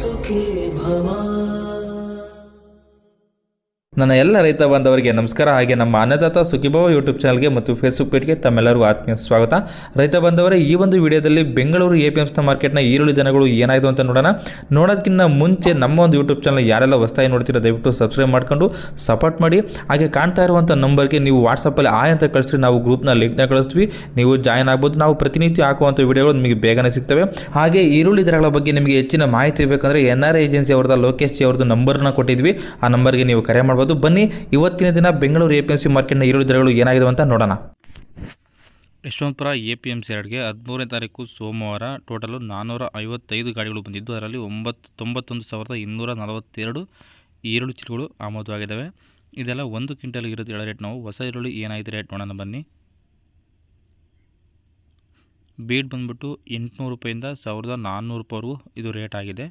ಸುಖೀ ಭವ. ನನ್ನ ಎಲ್ಲ ರೈತ ಬಾಂಧವರಿಗೆ ನಮಸ್ಕಾರ. ಹಾಗೆ ನಮ್ಮ ಅನ್ನದಾತ ಸುಖೀಭವ ಯೂಟ್ಯೂಬ್ ಚಾನಲ್ಗೆ ಮತ್ತು ಫೇಸ್ಬುಕ್ ಪೇಜ್ಗೆ ತಮ್ಮೆಲ್ಲರಿಗೂ ಆತ್ಮೀಯ ಸ್ವಾಗತ. ರೈತ ಬಾಂಧವರೇ, ಈ ಒಂದು ವಿಡಿಯೋದಲ್ಲಿ ಬೆಂಗಳೂರು APMC ಮಾರ್ಕೆಟ್ನ ಈರುಳ್ಳಿ ದನಗಳು ಏನಾಯಿತು ಅಂತ ನೋಡೋದಕ್ಕಿಂತ ಮುಂಚೆ ನಮ್ಮ ಒಂದು ಯೂಟ್ಯೂಬ್ ಚಾನಲ್ ಯಾರೆಲ್ಲ ಹೊಸದಾಗಿ ನೋಡ್ತೀರಾ ದಯವಿಟ್ಟು ಸಬ್ಸ್ಕ್ರೈಬ್ ಮಾಡ್ಕೊಂಡು ಸಪೋರ್ಟ್ ಮಾಡಿ. ಹಾಗೆ ಕಾಣ್ತಾ ಇರುವಂಥ ನಂಬರ್ಗೆ ನೀವು ವಾಟ್ಸಪ್ಪಲ್ಲಿ ಆಯ್ ಅಂತ ಕಳಿಸ್ರಿ, ನಾವು ಗ್ರೂಪ್ನ ಲಿಂಕ್ನ ಕಳಿಸ್ತೀವಿ, ನೀವು ಜಾಯ್ನ್ ಆಗ್ಬೋದು. ನಾವು ಪ್ರತಿನಿತ್ಯ ಹಾಕುವಂಥ ವಿಡಿಯೋಗಳು ನಿಮಗೆ ಬೇಗನೆ ಸಿಗ್ತವೆ. ಹಾಗೆ ಈರುಳ್ಳಿ ದರಗಳ ಬಗ್ಗೆ ನಿಮಗೆ ಹೆಚ್ಚಿನ ಮಾಹಿತಿ ಬೇಕಂದರೆ NRI ಏಜೆನ್ಸಿ ಅವ್ರದ್ದು ಲೋಕೇಶ್ ಜಿ ಅವ್ರದ್ದು ನಂಬರ್ನ ಕೊಟ್ಟಿದ್ವಿ, ಆ ನಂಬರ್ಗೆ ನೀವು ಕರೆ ಮಾಡ್ಬೋದು. ಬನ್ನಿ ಇವತ್ತಿನ ದಿನ ಬೆಂಗಳೂರು APMC ಮಾರ್ಕೆಟ್ನ ಈರುಳ್ಳಿ ದರಗಳು ಏನಾಗಿದೆ ಅಂತ ನೋಡೋಣ. ಯಶವಂತಪುರ APMC ಯಾರ್ಡ್ಗೆ 13ನೇ ತಾರೀಕು ಸೋಮವಾರ ಟೋಟಲು 455 ಗಾಡಿಗಳು ಬಂದಿದ್ದು, ಅದರಲ್ಲಿ 91,242 ಈರುಳ್ಳಿ ಚೀಲಗಳು ಆಮದುವಾಗಿದ್ದಾವೆ. ಇದೆಲ್ಲ 1 ಕ್ವಿಂಟಲ್ಗೆ ಇರೋದು ಹೇಳೋ ರೇಟ್. ನಾವು ಹೊಸ ಈರುಳ್ಳಿ ಏನಾಗಿದೆ ರೇಟ್ ನೋಡೋಣ ಬನ್ನಿ. ಬೀಡ್ ಬಂದುಬಿಟ್ಟು 800 ರೂಪಾಯಿಂದ 1400 ರೂಪಾಯಿವರೆಗೂ ಇದು ರೇಟ್ ಆಗಿದೆ.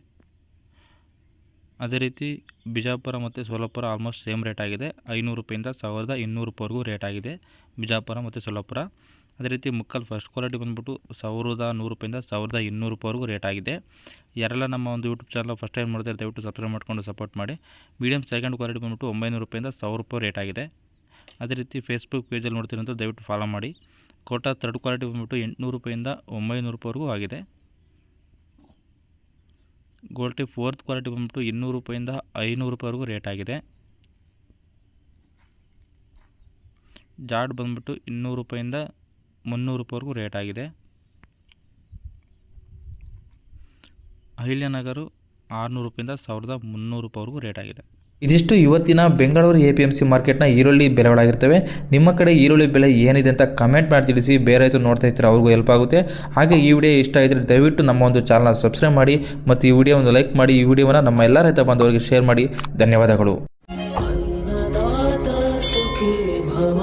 ಅದೇ ರೀತಿ ಬಿಜಾಪುರ ಮತ್ತು ಸೋಲಾಪುರ ಆಲ್ಮೋಸ್ಟ್ ಸೇಮ್ ರೇಟ್ ಆಗಿದೆ. 500 ರೂಪಾಯಿಂದ 1200 ರೂಪಾಯಿವರೆಗೂ ರೇಟ್ ಆಗಿದೆ ಬಿಜಾಪುರ ಮತ್ತು ಸೋಲಾಪುರ. ಅದೇ ರೀತಿ ಮುಕ್ಕಲ್ ಫಸ್ಟ್ ಕ್ವಾಲಿಟಿ ಬಂದುಬಿಟ್ಟು 1100 ರೂಪಾಯಿಂದ 1200 ರೂಪಾಯಿವರೆಗೂ ರೇಟ್ ಆಗಿದೆ. ಯಾರೆಲ್ಲ ನಮ್ಮ ಒಂದು ಯೂಟ್ಯೂಬ್ ಚಾನಲ್ ಫಸ್ಟ್ ಟೈಮ್ ನೋಡ್ತಾರೆ ದಯವಿಟ್ಟು ಸಬ್ಸ್ಕ್ರೈಬ್ ಮಾಡ್ಕೊಂಡು ಸಪೋರ್ಟ್ ಮಾಡಿ. ಮೀಡಿಯಮ್ ಸೆಕೆಂಡ್ ಕ್ವಾಲಿಟಿ ಬಂದುಬಿಟ್ಟು 900 ರೂಪಾಯಿಂದ 1000 ರೂಪಾಯಿ ರೇಟ್ ಆಗಿದೆ. ಅದೇ ರೀತಿ ಫೇಸ್ಬುಕ್ ಪೇಜಲ್ಲಿ ನೋಡ್ತೀರಂತ ದಯವಿಟ್ಟು ಫಾಲೋ ಮಾಡಿ. ಕೋಟಾ ಥರ್ಡ್ ಕ್ವಾಲಿಟಿ ಬಂದುಬಿಟ್ಟು 800 ರೂಪಾಯಿಂದ 900 ರೂಪಾಯಿವರೆಗೂ ಆಗಿದೆ. ಗೋಲ್ಟಿ ಫೋರ್ತ್ ಕ್ವಾಲಿಟಿ ಬಂದುಬಿಟ್ಟು 200 ರೂಪಾಯಿಂದ 500 ರೂಪಾಯಿವರೆಗೂ ರೇಟ್ ಆಗಿದೆ. ಜಾಡ್ ಬಂದುಬಿಟ್ಟು 200 ರೂಪಾಯಿಂದ 300 ರೂಪಾಯಿವರೆಗೂ ರೇಟ್ ಆಗಿದೆ. ಅಹಿಲ್ಯನಗರು 600 ರೂಪಾಯಿಂದ 1300 ರೂಪಾಯಿವರೆಗೂ ರೇಟ್ ಆಗಿದೆ. ಇದಿಷ್ಟು ಇವತ್ತಿನ ಬೆಂಗಳೂರು APMC ಮಾರ್ಕೆಟ್ನ ಈರುಳ್ಳಿ ಬೆಲೆಗಳಾಗಿರ್ತವೆ. ನಿಮ್ಮ ಕಡೆ ಈರುಳ್ಳಿ ಬೆಲೆ ಏನಿದೆ ಅಂತ ಕಮೆಂಟ್ ಮಾಡಿ ತಿಳಿಸಿ. ಬೇರೆ ರೈತರು ನೋಡ್ತಾ ಇರ್ತಾರೆ, ಅವ್ರಿಗೂ ಹೆಲ್ಪ್ ಆಗುತ್ತೆ. ಹಾಗೆ ಈ ವಿಡಿಯೋ ಇಷ್ಟ ಆಗಿದ್ರೆ ದಯವಿಟ್ಟು ನಮ್ಮ ಒಂದು ಚಾನಲ್ನ ಸಬ್ಸ್ಕ್ರೈಬ್ ಮಾಡಿ ಮತ್ತು ಈ ವಿಡಿಯೋ ಒಂದು ಲೈಕ್ ಮಾಡಿ. ಈ ವಿಡಿಯೋವನ್ನು ನಮ್ಮ ಎಲ್ಲ ರೈತ ಬಾಂಧವರಿಗೆ ಶೇರ್ ಮಾಡಿ. ಧನ್ಯವಾದಗಳು. ಅನ್ನದಾತ ಸುಖೀ ಭವ.